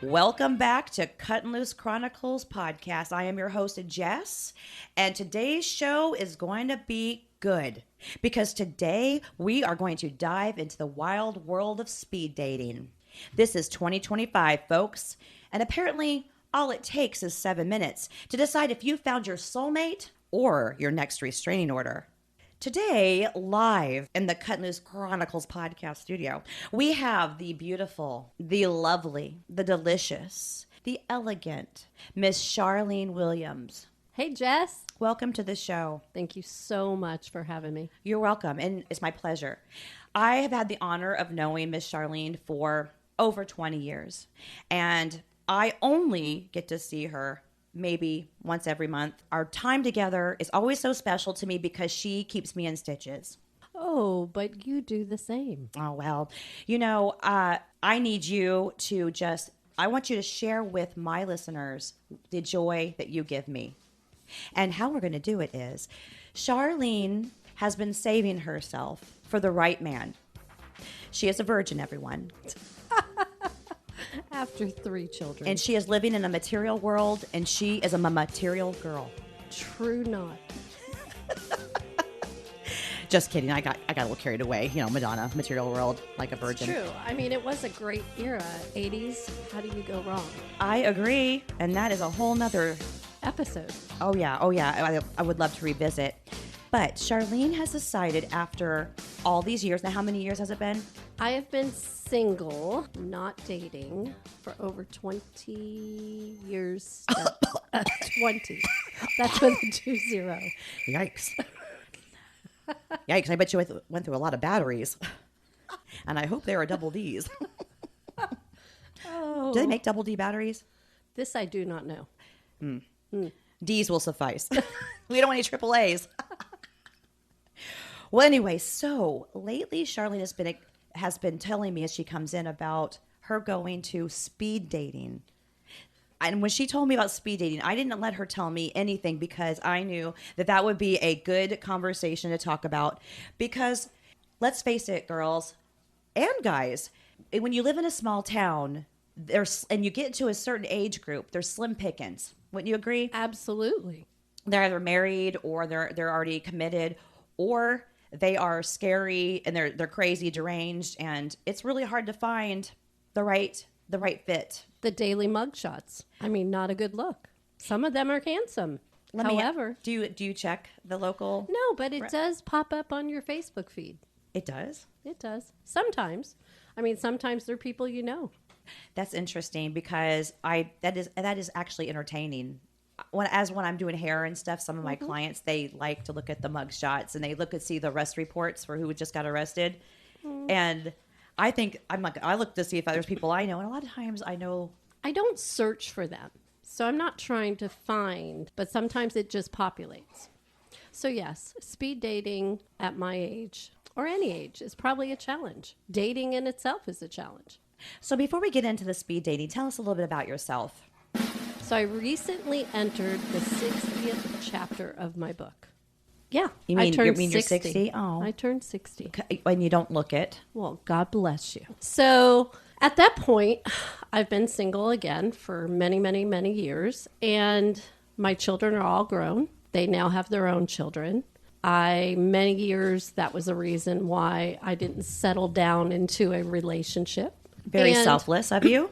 Welcome back to Cut and Loose Chronicles podcast. I am your host, Jess, and today's show is going to be good because today we are going to dive into the wild world of speed dating. This is 2025, folks, and apparently all it takes is 7 minutes to decide if you found your soulmate or your next restraining order. Today, live in the Cut and Loose Chronicles podcast studio, we have the beautiful, the lovely, the delicious, the elegant Miss Charlene Williams. Hey, Jess. Welcome to the show. Thank you so much for having me. You're welcome, and it's my pleasure. I have had the honor of knowing Miss Charlene for over 20 years, and I only get to see her maybe once every month. Our time together is always so special to me because she keeps me in stitches. Oh, but you do the same. Oh, well, I need you to I want you to share with my listeners the joy that you give me. And how we're going to do it is Charlene has been saving herself for the right man. She is a virgin, everyone. After 3 children. And she is living in a material world, and she is a material girl. True not. Just kidding. I got a little carried away. You know, Madonna, material world, like a virgin. It's true. I mean, it was a great era. 80s. How do you go wrong? I agree. And that is a whole nother episode. Oh, yeah. I would love to revisit. But Charlene has decided after all these years, now how many years has it been? I have been single, not dating, for over 20 years. 20. That's with a 20. Yikes. Yikes. I bet you went through a lot of batteries. And I hope they are double Ds. Oh. Do they make double D batteries? This I do not know. Ds will suffice. We don't want any triple A's. Well, anyway, so lately Charlene has been telling me as she comes in about her going to speed dating. And when she told me about speed dating, I didn't let her tell me anything because I knew that would be a good conversation to talk about. Because let's face it, girls and guys, when you live in a small town, and you get to a certain age group, there's slim pickings. Wouldn't you agree? Absolutely. They're either married or they're already committed, or they are scary and they're crazy, deranged, and it's really hard to find the right fit. The daily mugshots. I mean, not a good look. Some of them are handsome. However, do you check the local? No, but it does pop up on your Facebook feed. It does? It does. Sometimes. I mean, sometimes they're people you know. That's interesting because that is actually entertaining. When I'm doing hair and stuff, some of my clients, they like to look at the mug shots and they see the arrest reports for who just got arrested. And I think I look to see if there's people I know. And a lot of times I don't search for them. So I'm not trying to find, but sometimes it just populates. So yes, speed dating at my age or any age is probably a challenge. Dating in itself is a challenge. So before we get into the speed dating, tell us a little bit about yourself. So I recently entered the 60th chapter of my book. Yeah. You're 60? Oh. I turned 60. And you don't look it. Well, God bless you. So at that point, I've been single again for many, many, many years. And my children are all grown. They now have their own children. Many years, that was a reason why I didn't settle down into a relationship. Very selfless of you.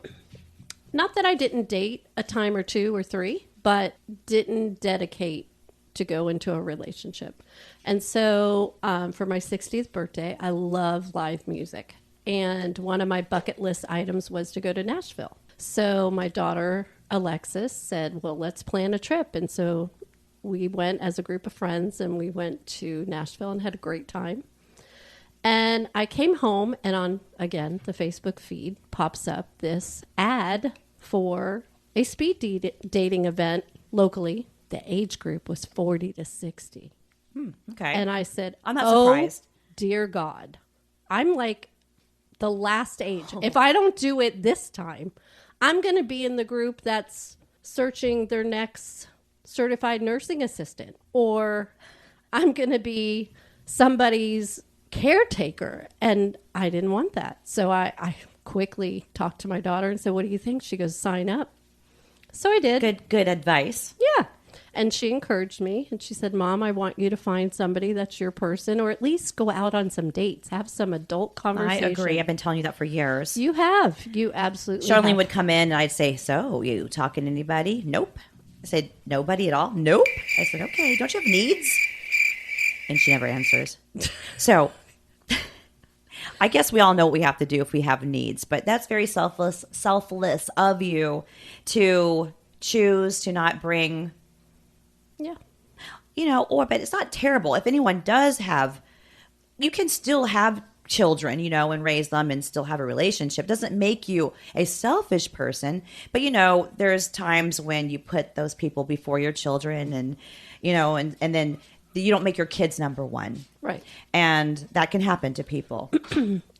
Not that I didn't date a time or 2 or 3, but didn't dedicate to go into a relationship. And so for my 60th birthday, I love live music. And one of my bucket list items was to go to Nashville. So my daughter, Alexis, said, well, let's plan a trip. And so we went as a group of friends and we went to Nashville and had a great time. And I came home and on, again, the Facebook feed pops up this ad for a speed dating event locally. The age group was 40 to 60. Okay. And I said, I'm not surprised. Dear God, I'm like the last age. If I don't do it this time, I'm going to be in the group that's searching their next certified nursing assistant, or I'm going to be somebody's caretaker. And I didn't want that. So I quickly talked to my daughter and said, what do you think? She goes, sign up. So I did. Good advice. Yeah. And she encouraged me and she said, Mom, I want you to find somebody that's your person, or at least go out on some dates, have some adult conversation. I agree. I've been telling you that for years. You have. You absolutely Charlene have. would come in and I'd say, so you talking to anybody? Nope. I said, nobody at all? Nope. I said, okay, don't you have needs? And she never answers. So I guess we all know what we have to do if we have needs, but that's very selfless of you to choose to not bring, Yeah. but it's not terrible. If anyone does have, you can still have children, and raise them and still have a relationship. It doesn't make you a selfish person, but there's times when you put those people before your children and, and then you don't make your kids number one. Right. And that can happen to people.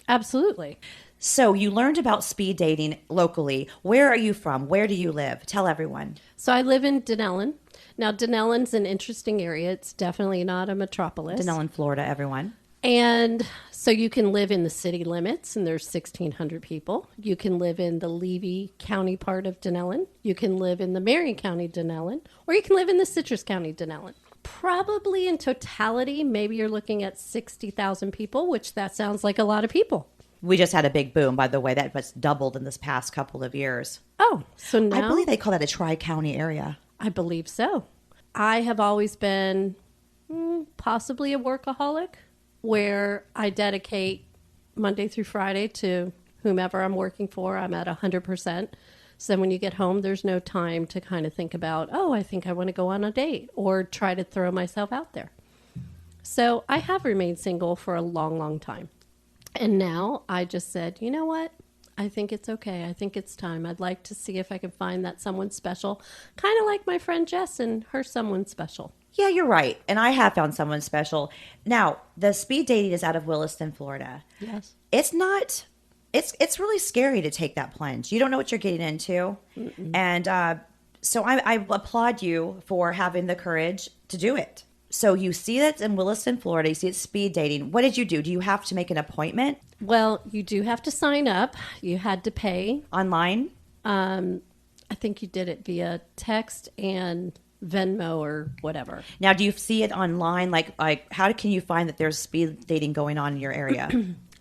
Absolutely. So you learned about speed dating locally. Where are you from? Where do you live? Tell everyone. So I live in Denellen. Now, Denellen's an interesting area. It's definitely not a metropolis. Denellen, Florida, everyone. And so you can live in the city limits, and there's 1,600 people. You can live in the Levy County part of Denellen. You can live in the Marion County Denellen, or you can live in the Citrus County Denellen. Probably in totality, maybe you're looking at 60,000 people, which that sounds like a lot of people. We just had a big boom, by the way. That was doubled in this past couple of years. Oh, so now I believe they call that a tri-county area. I believe so. I have always been possibly a workaholic, where I dedicate Monday through Friday to whomever I'm working for. I'm at 100%. So then when you get home, there's no time to kind of think about, I think I want to go on a date or try to throw myself out there. So I have remained single for a long, long time. And now I just said, you know what? I think it's okay. I think it's time. I'd like to see if I can find that someone special, kind of like my friend Jess and her someone special. Yeah, you're right. And I have found someone special. Now, the speed dating is out of Williston, Florida. Yes. It's not, it's really scary to take that plunge. You don't know what you're getting into. Mm-mm. And so I applaud you for having the courage to do it. So you see that in Williston, Florida. You see it's speed dating. What did you do? Do you have to make an appointment? Well, you do have to sign up. You had to pay. Online? I think you did it via text and Venmo or whatever. Now, do you see it online? Like how can you find that there's speed dating going on in your area?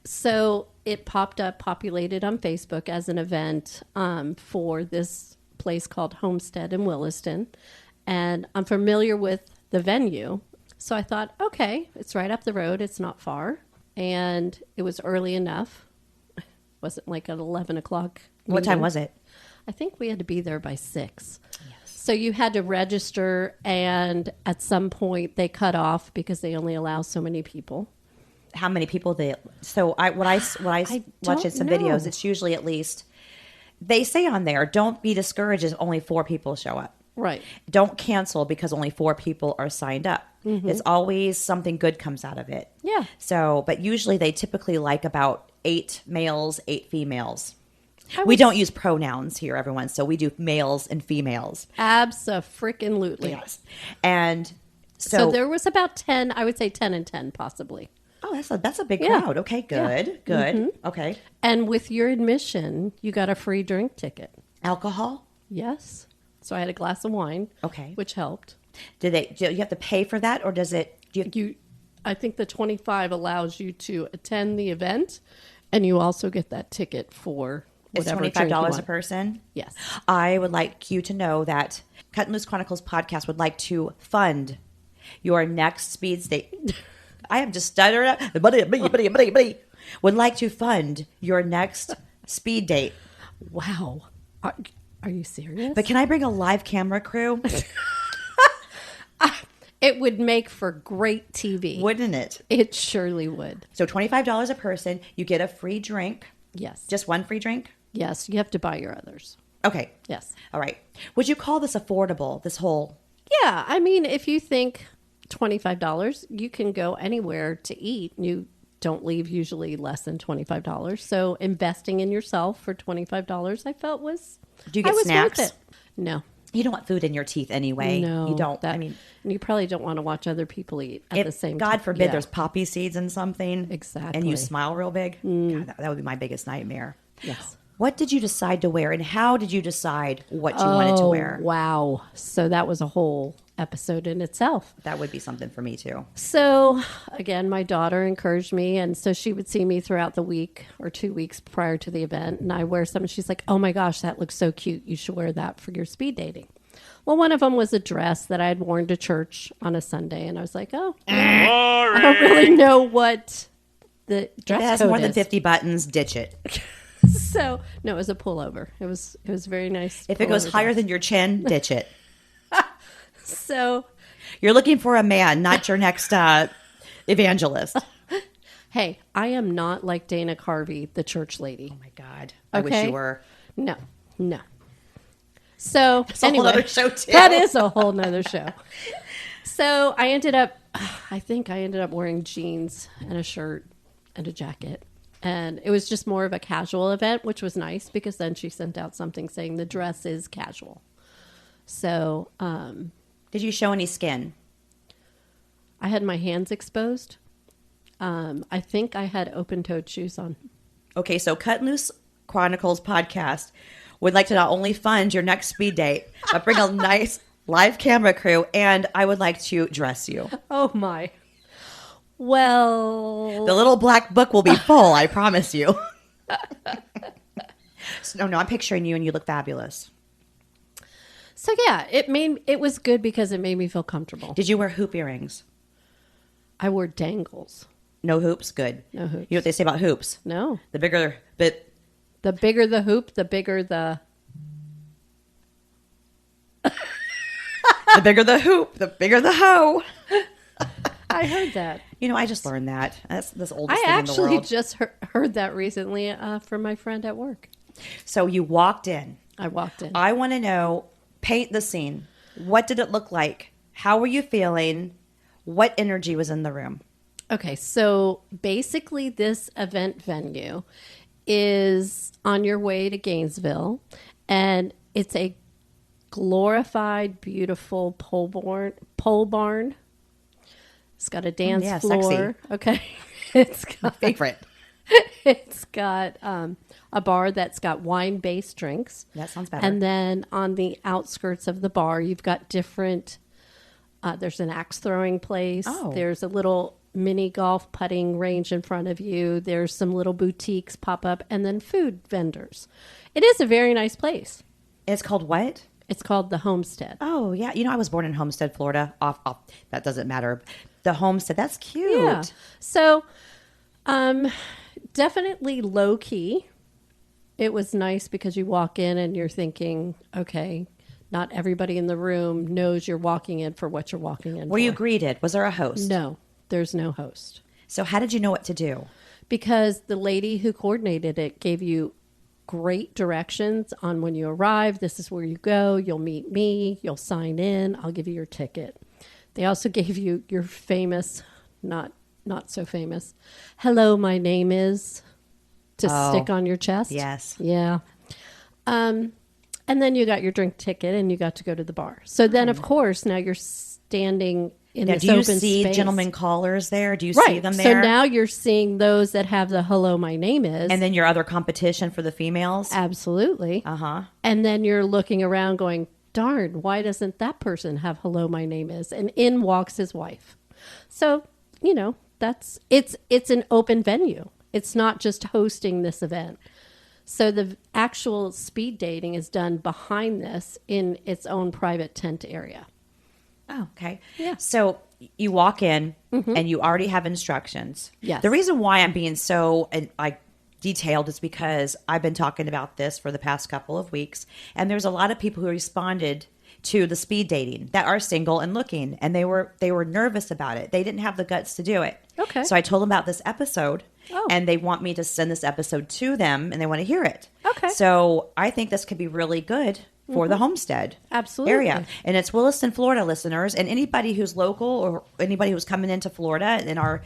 So it populated on Facebook as an event for this place called Homestead in Williston. And I'm familiar with the venue. So I thought, okay, it's right up the road. It's not far. And it was early enough. It wasn't like at 11 o'clock. What time was it? I think we had to be there by 6. Yes. So you had to register, and at some point they cut off because they only allow so many people. How many people they? So I watch in some videos, it's usually at least. They say on there, don't be discouraged if only 4 people show up. Right. Don't cancel because only 4 people are signed up. Mm-hmm. It's always something good comes out of it. Yeah. So, but usually they typically like about 8 males, 8 females. We don't use pronouns here, everyone. So we do males and females. Abso-freaking-lutely. Yes. And so there was about 10, I would say 10 and 10 possibly. Oh, that's a big crowd. Okay, good, yeah. good. Mm-hmm. Okay. And with your admission, you got a free drink ticket. Alcohol? Yes. So I had a glass of wine. Okay. Which helped. Do you have to pay for that, or does it? I think the 25 allows you to attend the event, and you also get that ticket for whatever. It's $25 a person? Yes. I would like you to know that Cut and Loose Chronicles podcast would like to fund your next speed date. I am just stuttering. Buddy. Would like to fund your next speed date. Wow. Are you serious? But can I bring a live camera crew? It would make for great TV. Wouldn't it? It surely would. So $25 a person. You get a free drink. Yes. Just one free drink? Yes. You have to buy your others. Okay. Yes. All right. Would you call this affordable, this whole? Yeah. I mean, if you think $25, you can go anywhere to eat. You don't leave usually less than $25. So investing in yourself for $25, I felt was... Do you get snacks? Worth it. No. You don't want food in your teeth anyway. No. You don't. And you probably don't want to watch other people eat at the same time. God forbid there's poppy seeds in something. Exactly. And you smile real big. God, that would be my biggest nightmare. Yes. What did you decide to wear, and how did you decide what you wanted to wear? Wow. So that was a whole episode in itself. That would be something for me too. So again, my daughter encouraged me, and so she would see me throughout the week or 2 weeks prior to the event, and I wear something. She's like, "Oh my gosh, that looks so cute. You should wear that for your speed dating." Well, one of them was a dress that I had worn to church on a Sunday, and I was like, "Oh, I don't really know what the dress If it has code more than is." 50 buttons, ditch it. So no, it was a pullover. It was very nice. If it goes pullover higher dress. than your chin, ditch it. So You're looking for a man, not your next evangelist. hey, I am not like Dana Carvey, the church lady. Oh my God. I wish you were. No. So It's a whole other show too. That is a whole nother show. So I think I ended up wearing jeans and a shirt and a jacket. And it was just more of a casual event, which was nice because then she sent out something saying the dress is casual. So Did you show any skin? I had my hands exposed. I think I had open-toed shoes on. Okay, so Cut and Loose Chronicles podcast would like to not only fund your next speed date, but bring a nice live camera crew, and I would like to dress you. Oh, my. Well, The little black book will be full, I promise you. No, I'm picturing you, and you look fabulous. so yeah, it was good because it made me feel comfortable. Did you wear hoop earrings? I wore dangles. No hoops? Good. No hoops. You know what they say about hoops? No. The bigger, but The bigger the hoop, the bigger the... the bigger the hoop, the bigger the hoe. I heard that. You know, I just learned that. That's the oldest I thing in the actually world. just heard that recently from my friend at work. So you walked in. I walked in. I want to know, paint the scene. What did it look like? How were you feeling? What energy was in the room? Okay, so basically this event venue is on your way to Gainesville, and it's a glorified, beautiful pole barn. It's got a dance yeah, floor. sexy. Okay. It's got Favorite. It's got a bar that's got wine-based drinks. That sounds better. And then on the outskirts of the bar, you've got different, there's an axe throwing place. Oh. There's a little mini golf putting range in front of you. There's some little boutiques pop up, and then food vendors. It is a very nice place. It's called what? It's called the Homestead. Oh, yeah. You know, I was born in Homestead, Florida. Off. That doesn't matter. The Homestead. That's cute. Yeah. So, definitely low key. It was nice because you walk in and you're thinking, okay, not everybody in the room knows you're walking in for what you're walking in Were for. you greeted? Was there a host? No, there's no host. So how did you know what to do? Because the lady who coordinated it gave you great directions on when you arrive. This is where you go. You'll meet me. You'll sign in. I'll give you your ticket. They also gave you your famous, not so famous, "Hello, my name is," to stick on your chest. Yes. Yeah. And then you got your drink ticket and you got to go to the bar. So then, of course, now you're standing in Now, this do you open see space. gentlemen callers there? Do you Right. see them there? So now you're seeing those that have the "Hello, my name is." And then your other competition for the females? Absolutely. Uh-huh. And then you're looking around going, darn, why doesn't that person have "Hello, my name is"? And in walks his wife. So, it's an open venue. It's not just hosting this event. So the actual speed dating is done behind this in its own private tent area. Oh, okay. Yeah. So you walk in and you already have instructions. Yes. The reason why I'm being so detailed is because I've been talking about this for the past couple of weeks, and there's a lot of people who responded to the speed dating that are single and looking, and they were nervous about it. They didn't have the guts to do it. Okay. So I told them about this episode, Oh. and they want me to send this episode to them, and they want to hear it. Okay. So I think this could be really good for the Homestead Absolutely. area. And it's Williston, Florida, listeners, and anybody who's local or anybody who's coming into Florida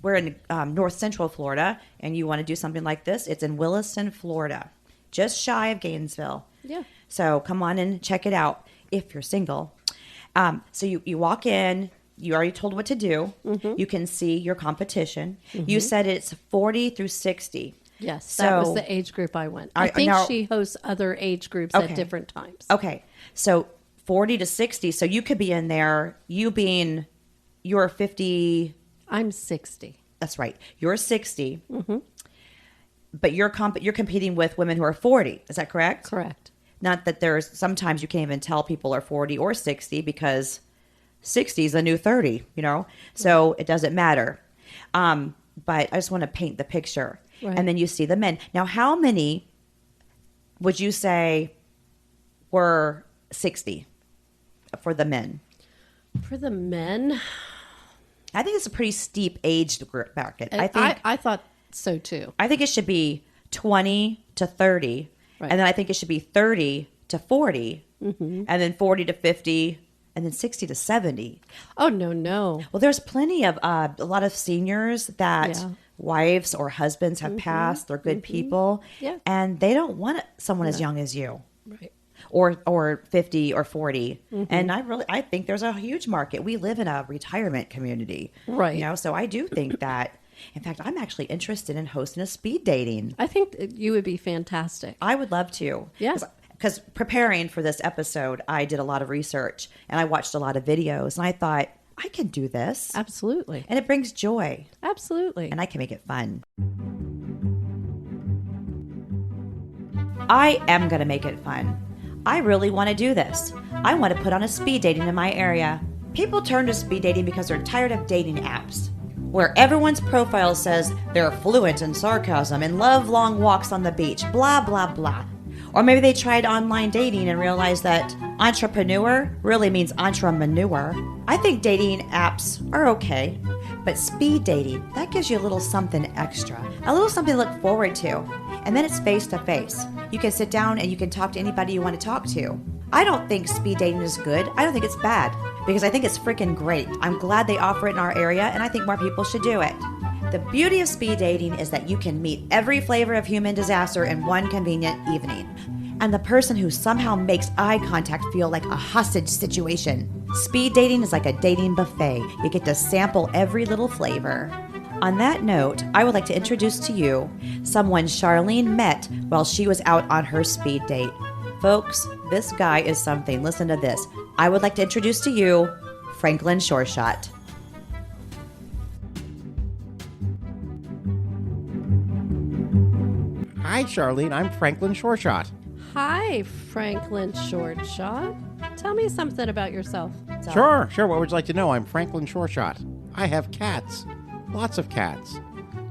we're in North Central Florida, and you want to do something like this, it's in Williston, Florida, just shy of Gainesville. Yeah. So come on and check it out if you're single. So you walk in, you already told what to do. You can see your competition. You said it's 40 through 60. Yes, So, that was the age group I went. I think now, she hosts other age groups Okay. at different times. Okay. So 40 to 60. So you could be in there, you're 50. I'm 60. That's right. You're 60. Mm-hmm. But you're competing with women who are 40. Is that correct? Correct. Not that there's sometimes you can't even tell people are 40 or 60 because 60 is a new 30, So it doesn't matter. But I just want to paint the picture. Right. And then you see the men. Now, how many would you say were 60 for the men? For the men, I think it's a pretty steep age group bracket. I thought so too. I think it should be 20 to 30. Right. And then I think it should be 30 to 40. Mm-hmm. And then 40 to 50. And then 60 to 70. Oh, no. Well, there's plenty of a lot of seniors that wives or husbands have passed. They're good people. Yeah. And they don't want someone as young as you. Right. Or 50 or 40. And I think there's a huge market. We live in a retirement community. Right. So I do think that, in fact, I'm actually interested in hosting a speed dating. I think you would be fantastic. I would love to. Yeah. Because preparing for this episode, I did a lot of research and I watched a lot of videos and I thought, I can do this. Absolutely. And it brings joy. Absolutely. And I can make it fun. I am going to make it fun. I really want to do this. I want to put on a speed dating in my area. People turn to speed dating because they're tired of dating apps, where everyone's profile says they're fluent in sarcasm and love long walks on the beach, blah, blah, blah. Or maybe they tried online dating and realized that entrepreneur really means entremanure. I think dating apps are okay, but speed dating, that gives you a little something extra, a little something to look forward to. And then it's face to face. You can sit down and you can talk to anybody you want to talk to. I don't think speed dating is good. I don't think it's bad because I think it's freaking great. I'm glad they offer it in our area and I think more people should do it. The beauty of speed dating is that you can meet every flavor of human disaster in one convenient evening. And the person who somehow makes eye contact feel like a hostage situation. Speed dating is like a dating buffet. You get to sample every little flavor. On that note, I would like to introduce to you someone Charlene met while she was out on her speed date. Folks, this guy is something. Listen to this. I would like to introduce to you Franklin Shoreshot. Hi, Charlene. I'm Franklin Shoreshot. Hi, Franklin Shortshot. Tell me something about yourself. Sure. What would you like to know? I'm Franklin Shoreshot. I have cats. Lots of cats.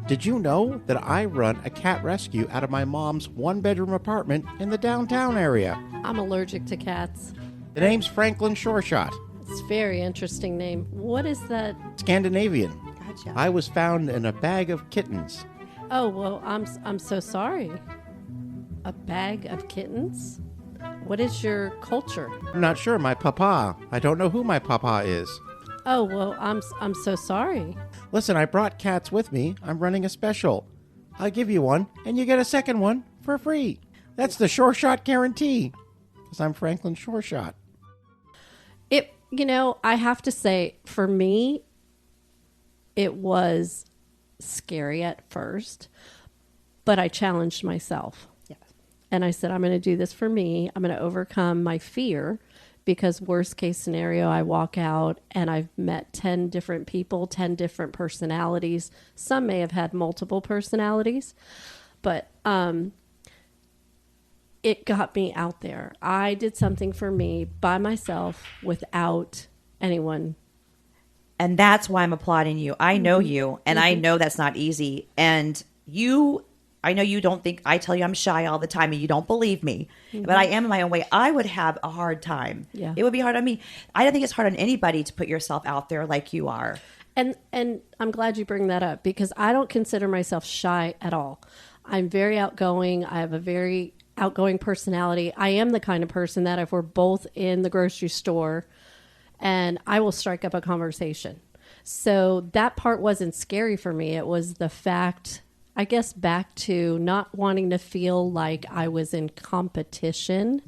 Did you know that I run a cat rescue out of my mom's one-bedroom apartment in the downtown area? I'm allergic to cats. The name's Franklin Shoreshot. It's a very interesting name. What is that? Scandinavian. Gotcha. I was found in a bag of kittens. Oh, well, I'm so sorry. A bag of kittens? What is your culture? I'm not sure. My papa. I don't know who my papa is. Oh, well, I'm so sorry. Listen, I brought cats with me. I'm running a special. I'll give you one, and you get a second one for free. That's the Shoreshot guarantee. Because I'm Franklin Shoreshot. I have to say, for me, it was scary at first, but I challenged myself. Yes. And I said, I'm going to do this for me. I'm going to overcome my fear because worst case scenario, I walk out and I've met 10 different people, 10 different personalities. Some may have had multiple personalities, but it got me out there. I did something for me by myself without anyone. And that's why I'm applauding you. I know you, and I know that's not easy. And I know you don't think, I tell you I'm shy all the time and you don't believe me, but I am in my own way. I would have a hard time. Yeah. It would be hard on me. I don't think it's hard on anybody to put yourself out there like you are. And I'm glad you bring that up because I don't consider myself shy at all. I'm very outgoing. I have a very outgoing personality. I am the kind of person that if we're both in the grocery store and I will strike up a conversation. So that part wasn't scary for me. It was the fact, I guess, back to not wanting to feel like I was in competition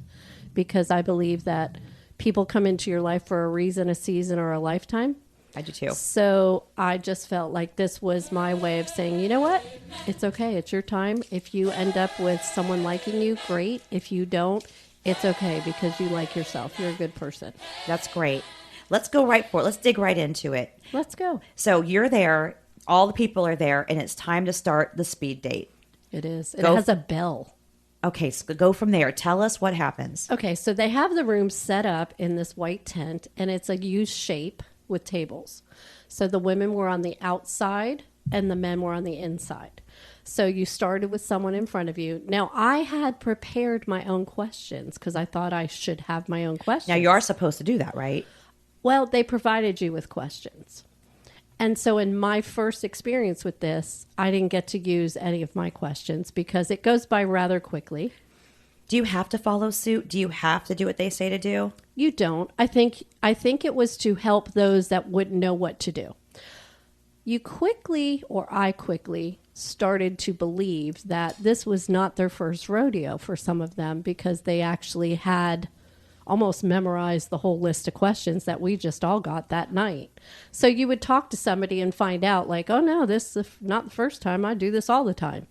because I believe that people come into your life for a reason, a season, or a lifetime. I do too. So I just felt like this was my way of saying, you know what? It's okay. It's your time. If you end up with someone liking you, great. If you don't, it's okay because you like yourself. You're a good person. That's great. Let's go right for it. Let's dig right into it. Let's go. So you're there. All the people are there, and it's time to start the speed date. It is. It has a bell. Okay, so go from there. Tell us what happens. Okay, so they have the room set up in this white tent, and it's a U shape with tables. So the women were on the outside, and the men were on the inside. So you started with someone in front of you. Now, I had prepared my own questions because I thought I should have my own questions. Now, you are supposed to do that, right? Well, they provided you with questions. And so in my first experience with this, I didn't get to use any of my questions because it goes by rather quickly. Do you have to follow suit? Do you have to do what they say to do? You don't. I think it was to help those that wouldn't know what to do. I quickly started to believe that this was not their first rodeo for some of them because they actually had almost memorized the whole list of questions that we just all got that night. So you would talk to somebody and find out like, oh no, this is not the first time. I do this all the time.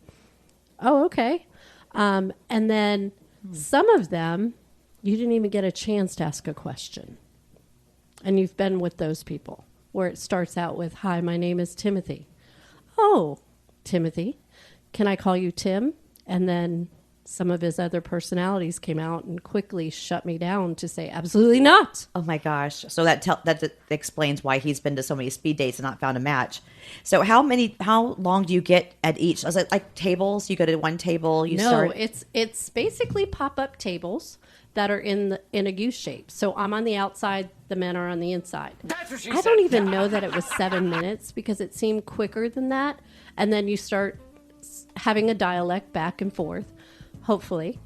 Oh, okay. And then some of them, you didn't even get a chance to ask a question. And you've been with those people where it starts out with, hi, my name is Timothy. Oh, Timothy, can I call you Tim? And then some of his other personalities came out and quickly shut me down to say, absolutely not. Oh my gosh. So that explains why he's been to so many speed dates and not found a match. So how long do you get at each? Was it like tables? You go to one table, it's basically pop-up tables that are in a U shape. So I'm on the outside, the men are on the inside. I don't even know that it was 7 minutes because it seemed quicker than that. And then you start having a dialect back and forth, hopefully.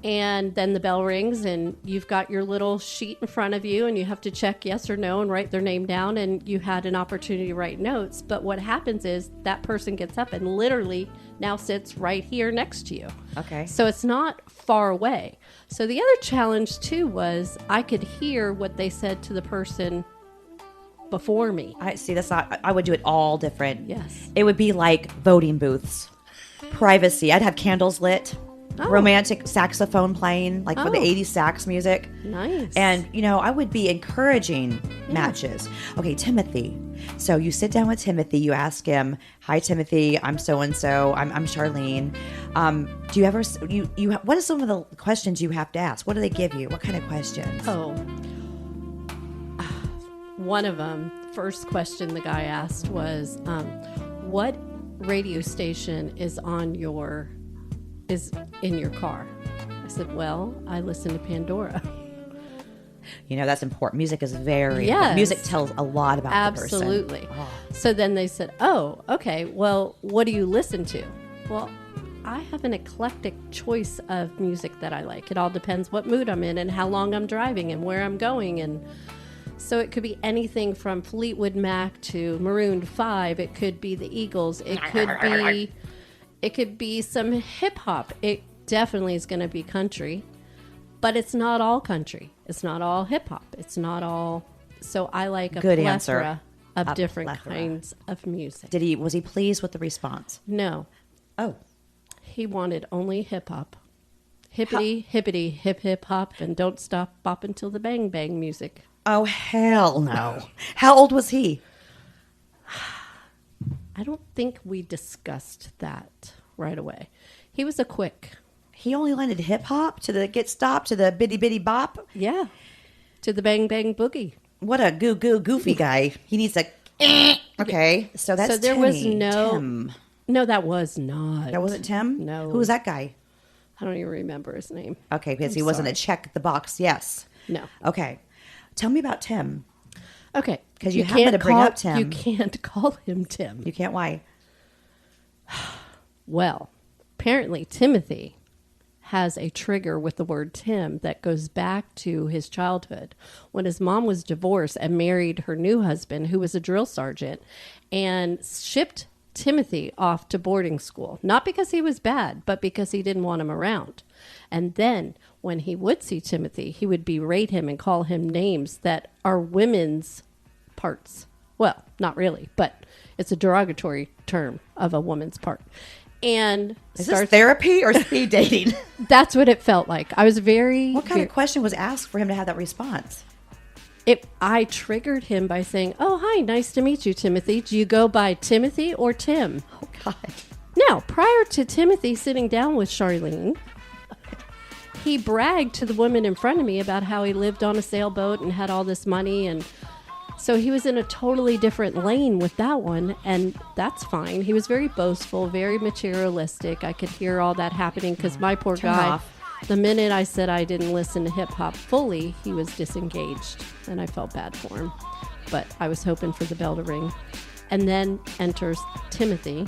And then the bell rings and you've got your little sheet in front of you and you have to check yes or no and write their name down, and you had an opportunity to write notes. But what happens is that person gets up and literally now sits right here next to you. Okay. So it's not far away. So the other challenge too was I could hear what they said to the person before me. I see. I would do it all different. Yes. It would be like voting booths, privacy. I'd have candles lit. Oh. Romantic saxophone playing, like for the 80s sax music. Nice. And, I would be encouraging matches. Okay, Timothy. So you sit down with Timothy. You ask him, hi, Timothy, I'm so-and-so. I'm Charlene. Do you ever, what are some of the questions you have to ask? What do they give you? What kind of questions? Oh. One of them, first question the guy asked was, what radio station is in your car? I said, well, I listen to Pandora. That's important. Music is very Yes. Music tells a lot about Absolutely. the person. Oh. So then they said, oh, okay, well, what do you listen to? Well, I have an eclectic choice of music that I like. It all depends what mood I'm in and how long I'm driving and where I'm going. And so it could be anything from Fleetwood Mac to Maroon 5. It could be the Eagles. It could be some hip hop. It definitely is going to be country, but it's not all country. It's not all hip hop. It's not all. So I like a Good plethora answer. of A different plethora. kinds of music. Was he pleased with the response? No, Oh, he wanted only hip hop. Hippity, hippity, hip, hip, hop, and don't stop bopping till the bang, bang music. oh, hell no. How old was he? I don't think we discussed that right away. He was a quick. He only landed hip hop to the get stopped to the bitty bitty bop. Yeah. To the bang, bang boogie. What a goofy guy. He needs a. Okay, so that's So there Timmy. was no. Tim. No, that was not. That wasn't Tim. No. Who was that guy? I don't even remember his name. Okay, because I'm he wasn't sorry. a check the box. Yes. No. Okay, tell me about Tim. Okay. 'Cause you happened to bring up Tim. You can't call him Tim. You can't. Why? Well, apparently Timothy has a trigger with the word Tim that goes back to his childhood when his mom was divorced and married her new husband, who was a drill sergeant, and shipped Timothy off to boarding school. Not because he was bad, but because he didn't want him around. And then when he would see Timothy, he would berate him and call him names that are women's parts Well, not really, but it's a derogatory term of a woman's part. And Is this therapy or speed dating? that's what it felt like. I was very... What kind of question was asked for him to have that response? I triggered him by saying, "Oh, hi, nice to meet you, Timothy. Do you go by Timothy or Tim?" Oh, God. Now, prior to Timothy sitting down with Charlene, he bragged to the woman in front of me about how he lived on a sailboat and had all this money. And so he was in a totally different lane with that one. And that's fine. He was very boastful, very materialistic. I could hear all that happening because my poor guy, the minute I said I didn't listen to hip hop fully, he was disengaged. And I felt bad for him. But I was hoping for the bell to ring. And then enters Timothy.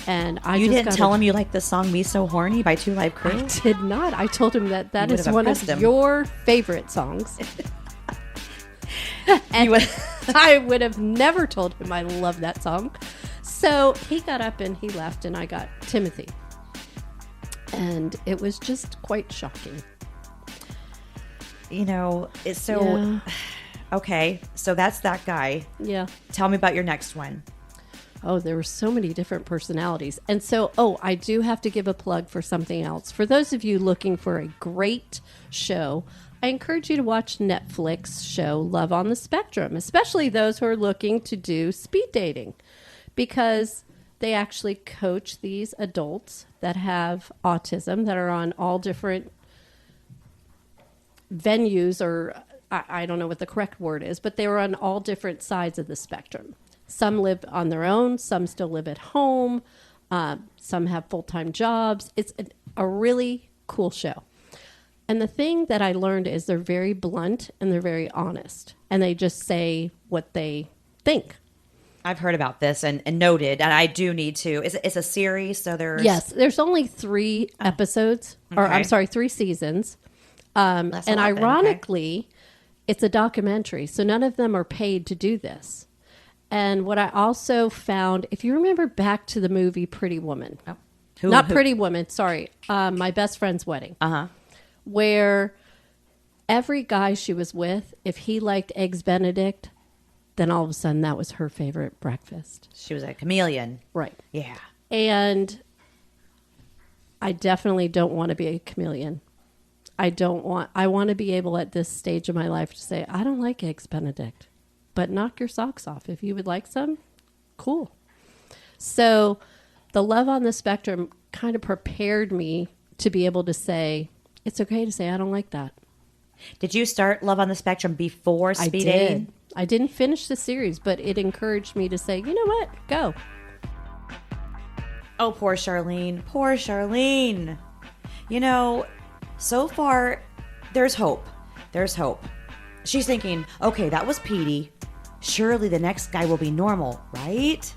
And you didn't tell him you liked the song "Me So Horny" by Two Live Crew? I did not. I told him that is one of your favorite songs. And I would have never told him I love that song. So he got up and he left, and I got Timothy. And it was just quite shocking. You know, it's so... Yeah. Okay, so that's that guy. Yeah. Tell me about your next one. Oh, there were so many different personalities. And so, I do have to give a plug for something else. For those of you looking for a great show, I encourage you to watch Netflix show Love on the Spectrum, especially those who are looking to do speed dating, because they actually coach these adults that have autism that are on all different venues, or I don't know what the correct word is, but they were on all different sides of the spectrum. Some live on their own. Some still live at home. Some have full-time jobs. It's a really cool show. And the thing that I learned is they're very blunt and they're very honest. And they just say what they think. I've heard about this and noted, and I do need to. It's a series, so there's... Yes, there's only 3 episodes. Okay. Or I'm sorry, 3 seasons. And ironically, it's a documentary. So none of them are paid to do this. And what I also found, if you remember back to the movie Pretty Woman, Pretty Woman, sorry, My Best Friend's Wedding, where every guy she was with, if he liked Eggs Benedict, then all of a sudden that was her favorite breakfast. She was a chameleon. Right. Yeah. And I definitely don't want to be a chameleon. I want to be able at this stage of my life to say, I don't like Eggs Benedict. But knock your socks off. If you would like some, cool. So the Love on the Spectrum kind of prepared me to be able to say, it's okay to say, I don't like that. Did you start Love on the Spectrum before speed dating? I didn't finish the series, but it encouraged me to say, you know what? Go. Oh, poor Charlene. Poor Charlene. You know, so far, there's hope. There's hope. She's thinking, okay, that was Petey. Surely the next guy will be normal, right?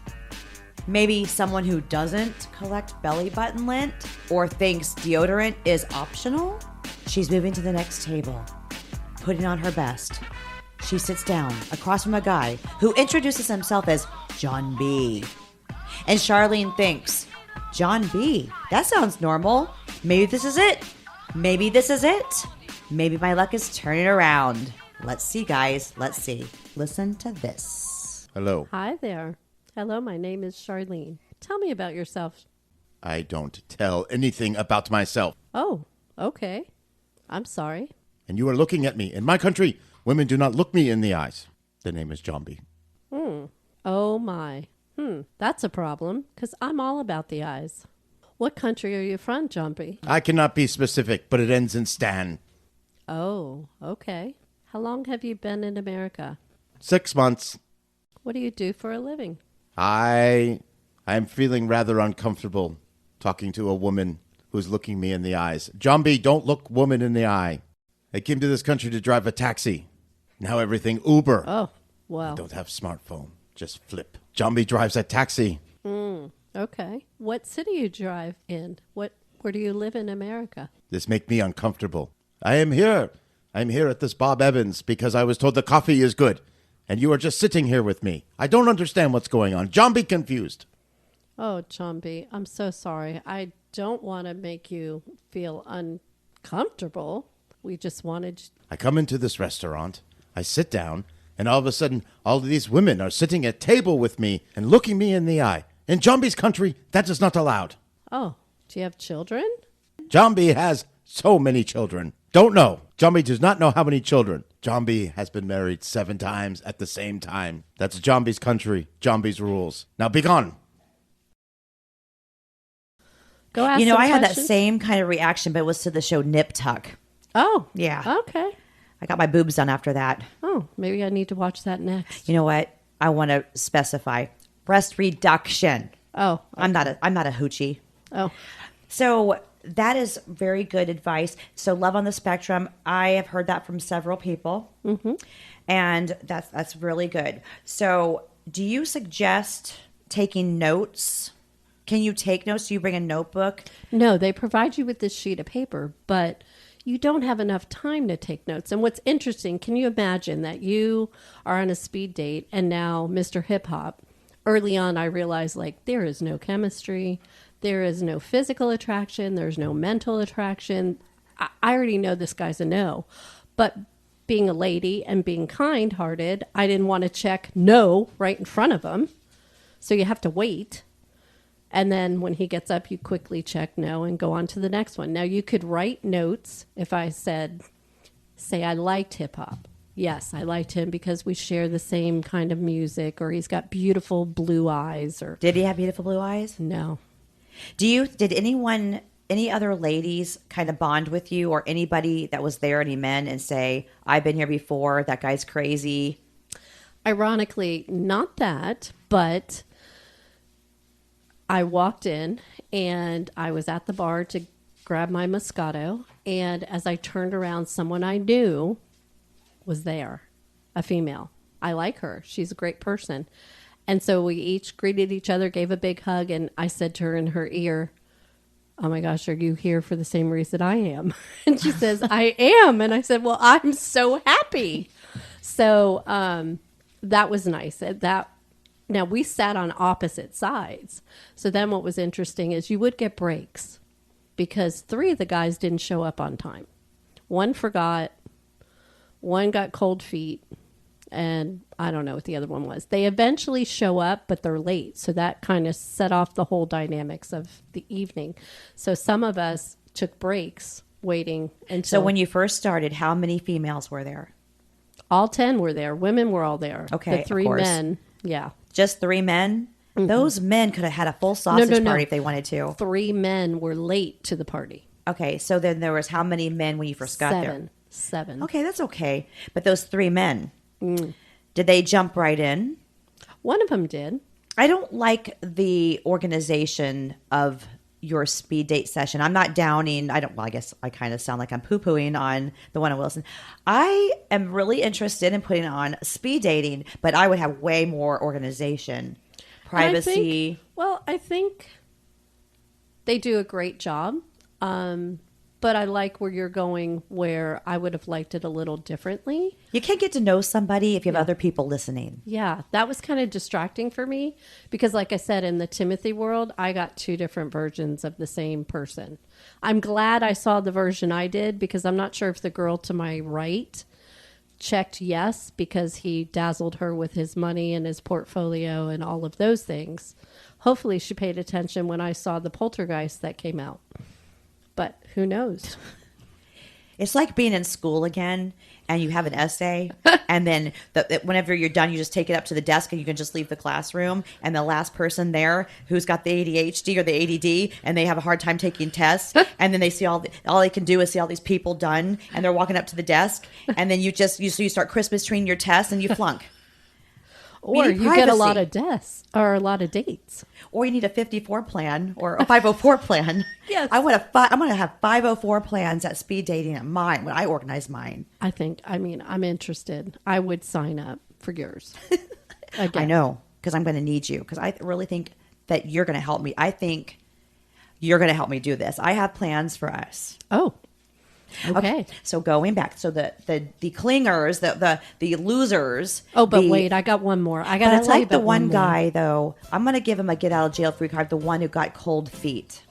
Maybe someone who doesn't collect belly button lint or thinks deodorant is optional? She's moving to the next table, putting on her best. She sits down across from a guy who introduces himself as John B. And Charlene thinks, John B., that sounds normal. Maybe this is it. Maybe this is it. Maybe my luck is turning around. Let's see, guys. Let's see. Listen to this. Hello. Hi there. Hello, my name is Charlene. Tell me about yourself. I don't tell anything about myself. Oh, okay. I'm sorry. And you are looking at me. In my country, women do not look me in the eyes. The name is John B. Oh, my. That's a problem, because I'm all about the eyes. What country are you from, John B? I cannot be specific, but it ends in Stan. Oh, okay. How long have you been in America? 6 months. What do you do for a living? I'm feeling rather uncomfortable talking to a woman who's looking me in the eyes. John B., don't look woman in the eye. I came to this country to drive a taxi. Now everything Uber. Oh, well. I don't have smartphone. Just flip. John B. drives a taxi. Okay. What city you drive in? Where do you live in America? This make me uncomfortable. I am here. I'm here at this Bob Evans because I was told the coffee is good. And you are just sitting here with me. I don't understand what's going on. John B. confused. Oh, John B., I'm so sorry. I don't want to make you feel uncomfortable. We just wanted... I come into this restaurant. I sit down. And all of a sudden, all of these women are sitting at table with me and looking me in the eye. In Jambi's country, that is not allowed. Oh, do you have children? Jambi has so many children. Don't know. Jambi does not know how many children. Jambi has been married 7 times at the same time. That's Jambi's country, Jambi's rules. Now be gone. Go ask You know, some I had that questions. same kind of reaction, but it was to the show Nip Tuck. Oh, Yeah. okay. I got my boobs done after that. Oh, maybe I need to watch that next. You know what? I want to specify breast reduction. Oh, I'm not a hoochie. oh, So that is very good advice. So love on the spectrum. I have heard that from several people, and that's really good. So do you suggest taking notes? Can you take notes? Do you bring a notebook? no, they provide you with this sheet of paper, but you don't have enough time to take notes. And what's interesting, can you imagine that you are on a speed date and now Mr. Hip Hop, early on I realized like there is no chemistry, there is no physical attraction, there's no mental attraction. I already know this guy's a no. But being a lady and being kind-hearted, I didn't want to check no right in front of him. So you have to wait. And then when he gets up, you quickly check no and go on to the next one. Now, you could write notes if I say I liked hip hop. Yes, I liked him because we share the same kind of music, or he's got beautiful blue eyes, or Did he have beautiful blue eyes? no. Did any other ladies kind of bond with you, or anybody that was there, any men, and say, I've been here before, that guy's crazy? Ironically, not that, but I walked in and I was at the bar to grab my Moscato. And as I turned around, someone I knew was there, a female. I like her. She's a great person. And so we each greeted each other, gave a big hug. And I said to her in her ear, oh my gosh, are you here for the same reason I am? And she says, I am. And I said, well, I'm so happy. So that was nice. Now, we sat on opposite sides. So then what was interesting is you would get breaks because 3 of the guys didn't show up on time. One forgot, one got cold feet, and I don't know what the other one was. They eventually show up, but they're late. So that kind of set off the whole dynamics of the evening. So some of us took breaks waiting until... So when you first started, how many females were there? all 10 were there. Women were all there. Okay, The of 3 course. men, yeah. Just 3 men? Those men could have had a full sausage no. party if they wanted to. 3 men were late to the party. Okay, so then there was how many men when you first got there? 7. Okay, that's okay. But those 3 men, did they jump right in? One of them did. I don't like the organization of your speed date session. I'm not downing. I guess I kind of sound like I'm poo-pooing on the one in Wilson. I am really interested in putting on speed dating, but I would have way more organization, privacy. I think they do a great job. But I like where you're going, where I would have liked it a little differently. You can't get to know somebody if you have other people listening. Yeah, that was kind of distracting for me because, like I said, in the Timothy world, I got 2 different versions of the same person. I'm glad I saw the version I did because I'm not sure if the girl to my right checked yes because he dazzled her with his money and his portfolio and all of those things. Hopefully she paid attention when I saw the poltergeist that came out. But who knows? It's like being in school again and you have an essay and then whenever you're done, you just take it up to the desk and you can just leave the classroom. And the last person there who's got the ADHD or the ADD and they have a hard time taking tests. And then they see all they can do is see all these people done and they're walking up to the desk. And then you start Christmas treeing your tests and you flunk. Or need you get a privacy. lot of deaths or a lot of dates. Or you need a 54 plan or a 504 plan. Yes. I'm going to have 504 plans at speed dating at mine when I organize mine. I'm interested. I would sign up for yours. Again. I know, because I'm going to need you, because I really think that you're going to help me. I think you're going to help me do this. I have plans for us. Oh, okay. So going back, so the clingers, the losers. Oh, but wait, I got one more. I got to But I tell you like the about one more. guy, though. I'm going to give him a get out of jail free card, the one who got cold feet.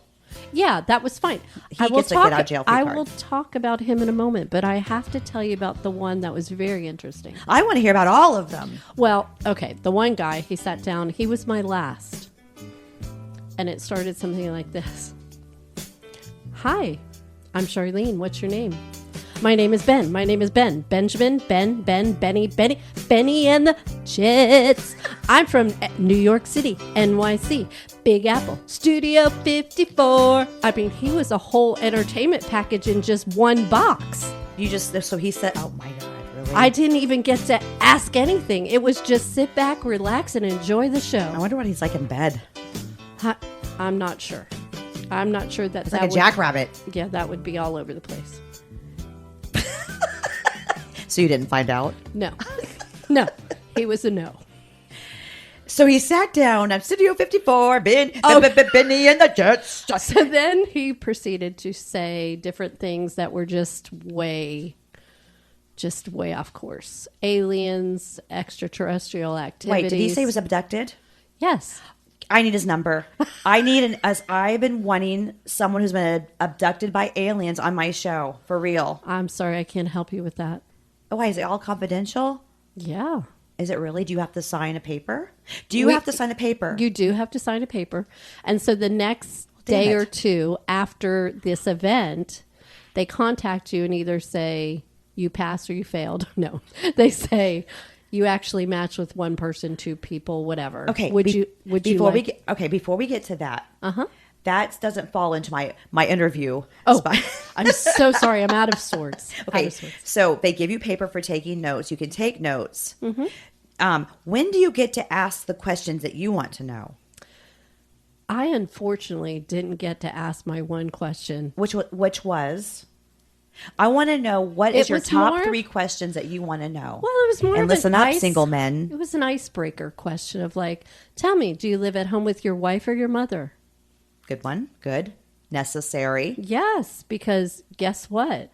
Yeah, that was fine. He gets a get out of jail free I card. will talk about him in a moment, but I have to tell you about the one that was very interesting. I want to hear about all of them. Well, okay, the one guy, he sat down, he was my last. And it started something like this. Hi, I'm Charlene. What's your name? My name is Ben. My name is Ben. Benjamin, Benny and the Jets. I'm from New York City, NYC, Big Apple, Studio 54. I mean, he was a whole entertainment package in just one box. So he said, oh my God, really? I didn't even get to ask anything. It was just sit back, relax, and enjoy the I show. wonder what he's like in bed. I'm not sure. I'm not sure that It's like a jackrabbit. Yeah, that would be all over the place. So you didn't find out? No. No. He was a no. So he sat down at Studio 54, Benny and the Jets. So then he proceeded to say different things that were just way off course. Aliens, extraterrestrial activities. Wait, did he say he was abducted? Yes. I need his number. As I've been wanting someone who's been abducted by aliens on my show, for real. I'm sorry, I can't help you with that. Oh, why, is it all confidential? Yeah. Is it really? Do you have to sign a paper? Have to sign a paper? You do have to sign a paper. And so the next Damn day it. or two after this event, they contact you and either say you passed or you failed. No, they say you actually match with one person, two people, whatever. Okay. Before we get to that. Uh-huh. That doesn't fall into my interview. Oh, spot. I'm so sorry. I'm out of sorts. Okay, Out of sorts. so they give you paper for taking notes. You can take notes. Mm-hmm. When do you get to ask the questions that you want to know? I unfortunately didn't get to ask my one question. Which was? I want to know what is It your was top more- 3 questions that you want to know. Well, it was more And of listen an up, single men. It was an icebreaker question of like, tell me, do you live at home with your wife or your mother? Good one. Good. Necessary. Yes, because guess what?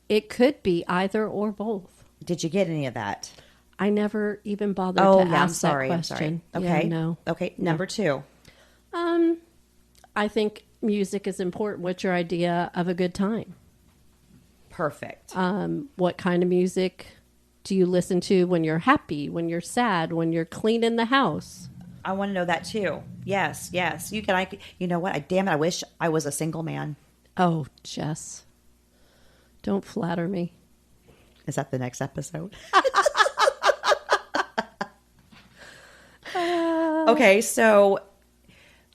It could be either or both. Did you get any of that? I never even bothered Oh, to yeah, ask that question. I'm sorry. Yeah, Okay. no. Okay. Number 2. I think music is important. What's your idea of a good time? Perfect. What kind of music do you listen to when you're happy, when you're sad, when you're cleaning the house? I want to know that too. Yes. You know what? Damn it. I wish I was a single man. Oh, Jess, don't flatter me. Is that the next episode? Okay, so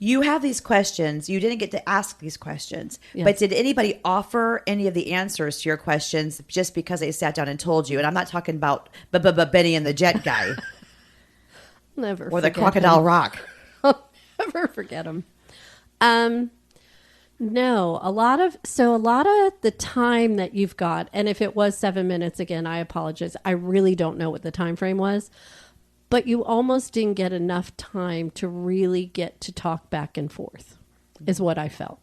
you have these questions. You didn't get to ask these questions. Yes. But did anybody offer any of the answers to your questions just because they sat down and told you? And I'm not talking about Benny and the Jet guy Never or the forget Crocodile him. Rock. I'll never forget him. No, a lot of the time that you've got, and if it was 7 minutes, again, I apologize. I really don't know what the time frame was, but you almost didn't get enough time to really get to talk back and forth, is what I felt.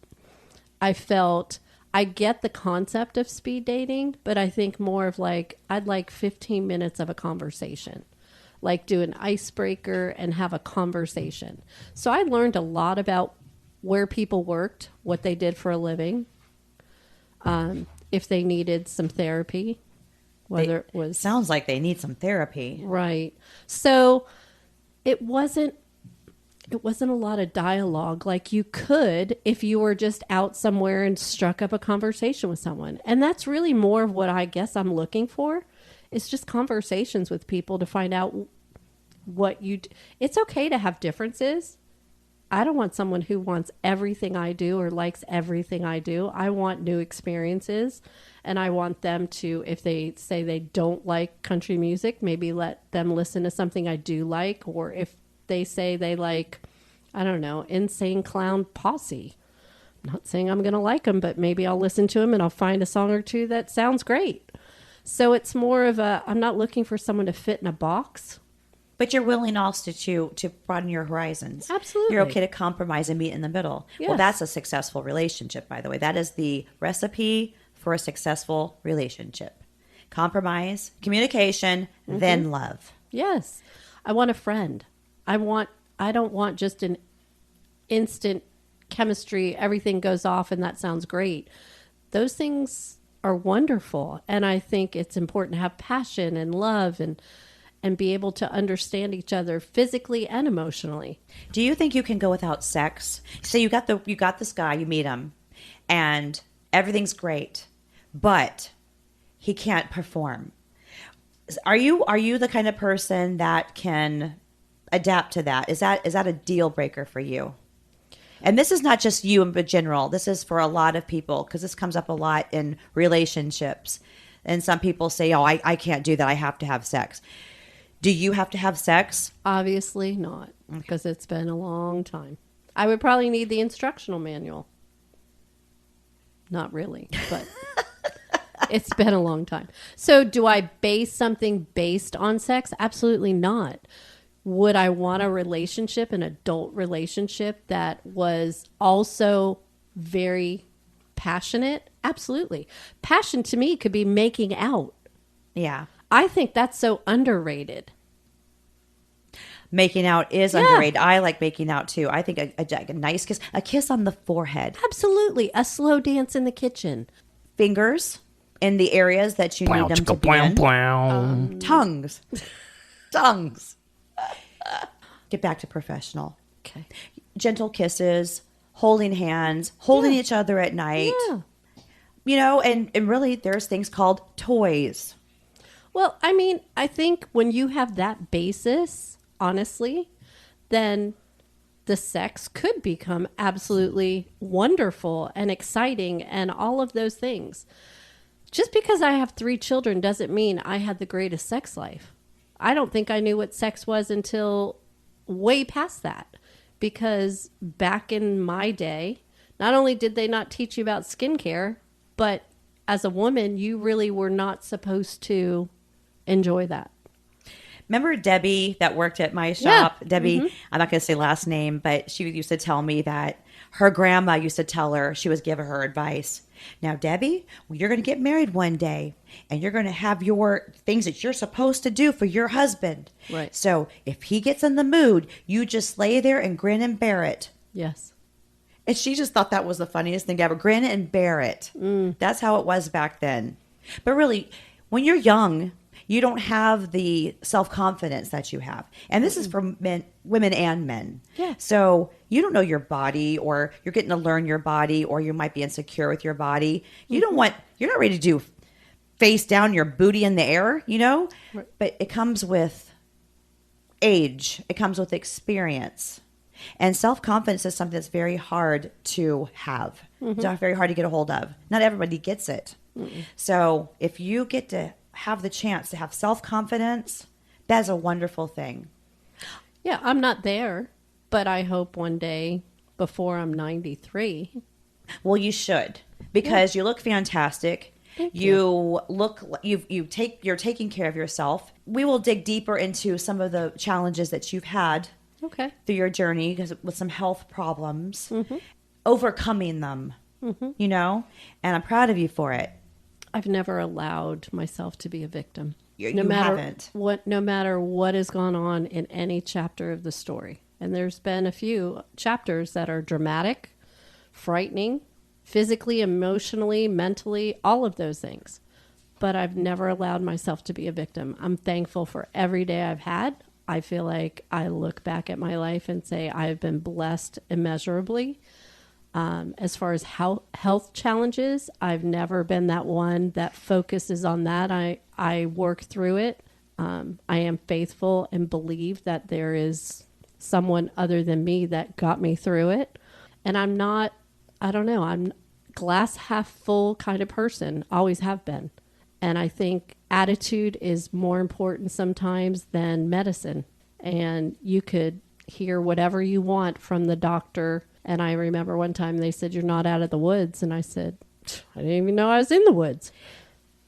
I get the concept of speed dating, but I think more of like, I'd like 15 minutes of a conversation. Like do an icebreaker and have a conversation. So I learned a lot about where people worked, what they did for a living, if they needed some therapy, whether it was... Sounds like they need some therapy. Right. So it wasn't a lot of dialogue like you could if you were just out somewhere and struck up a conversation with someone. And that's really more of what I guess I'm looking for. It's just conversations with people to find out what you do. It's okay to have differences. I don't want someone who wants everything I do or likes everything I do. I want new experiences, and I want them to, if they say they don't like country music, maybe let them listen to something I do like, or if they say they like, I don't know, Insane Clown Posse. I'm not saying I'm going to like them, but maybe I'll listen to them and I'll find a song or two that sounds great. So it's more of I'm not looking for someone to fit in a box. But you're willing also to broaden your horizons. Absolutely. You're okay to compromise and meet in the middle. Yes. Well, that's a successful relationship, by the way. That is the recipe for a successful relationship. Compromise, communication, then love. Yes. I want a friend. I don't want just an instant chemistry, everything goes off and that sounds great. Those things are wonderful. And I think it's important to have passion and love and be able to understand each other physically and emotionally. Do you think you can go without sex? So you got this guy, you meet him, and everything's great, but he can't perform. Are you the kind of person that can adapt to that? Is that a deal breaker for you? And this is not just you in general. This is for a lot of people, because this comes up a lot in relationships. And some people say, "Oh, I can't do that. I have to have sex." Do you have to have sex? Obviously not, because it's been a long time. I would probably need the instructional manual. Not really, but it's been a long time. So do I base something based on sex? Absolutely not. Would I want a relationship, an adult relationship that was also very passionate? Absolutely. Passion to me could be making out. Yeah. I think that's so underrated. Making out is underrated. I like making out too. I think a nice kiss, a kiss on the forehead. Absolutely. A slow dance in the kitchen. Fingers in the areas that you need them to be in. Tongues. Tongues. Get back to professional. Okay. Gentle kisses, holding hands, holding each other at night. Yeah. You know, and really there's things called toys. Well, I mean, I think when you have that basis, honestly, then the sex could become absolutely wonderful and exciting and all of those things. Just because I have 3 children doesn't mean I had the greatest sex life. I don't think I knew what sex was until way past that. Because back in my day, not only did they not teach you about skincare, but as a woman, you really were not supposed to enjoy that. Remember Debbie that worked at my shop? Yeah. Debbie, I'm not going to say last name, but she used to tell me that her grandma used to tell her, she was giving her advice. Now, Debbie, you're going to get married one day and you're going to have your things that you're supposed to do for your husband. Right. So if he gets in the mood, you just lay there and grin and bear it. Yes. And she just thought that was the funniest thing ever. Grin and bear it. That's how it was back then. But really, when you're young, you don't have the self-confidence that you have. And this is for men, women and men. Yeah. So you don't know your body, or you're getting to learn your body, or you might be insecure with your body. You don't want, you're not ready to do face down your booty in the air, you know? Right. But it comes with age. It comes with experience. And self-confidence is something that's very hard to have. It's not very hard to get a hold of. Not everybody gets it. So if you get to have the chance to have self-confidence, that's a wonderful thing. Yeah, I'm not there, but I hope one day before I'm 93. Well, you should, because you look fantastic. Thank you look, you're taking care of yourself. We will dig deeper into some of the challenges that you've had Okay. through your journey, because with some health problems, overcoming them, you know, and I'm proud of you for it. I've never allowed myself to be a victim. You no matter haven't. no matter what has gone on in any chapter of the story. And there's been a few chapters that are dramatic, frightening, physically, emotionally, mentally, all of those things. But I've never allowed myself to be a victim. I'm thankful for every day I've had. I feel like I look back at my life and say I've been blessed immeasurably. As far as health challenges, I've never been that one that focuses on that. I work through it. I am faithful and believe that there is someone other than me that got me through it. And I'm glass half full kind of person, always have been. And I think attitude is more important sometimes than medicine. And you could hear whatever you want from the doctor. And I remember one time they said, "You're not out of the woods." And I said, "I didn't even know I was in the woods."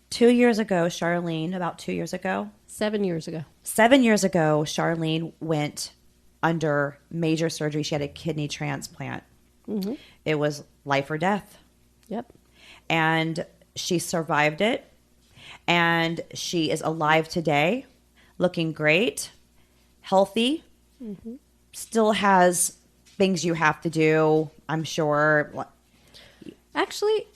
2 years ago, Charlene, about 2 years ago, 7 years ago. 7 years ago, Charlene went under major surgery. She had a kidney transplant. It was life or death. Yep. And she survived it. And she is alive today, looking great, healthy, still has things you have to do I'm sure. Actually,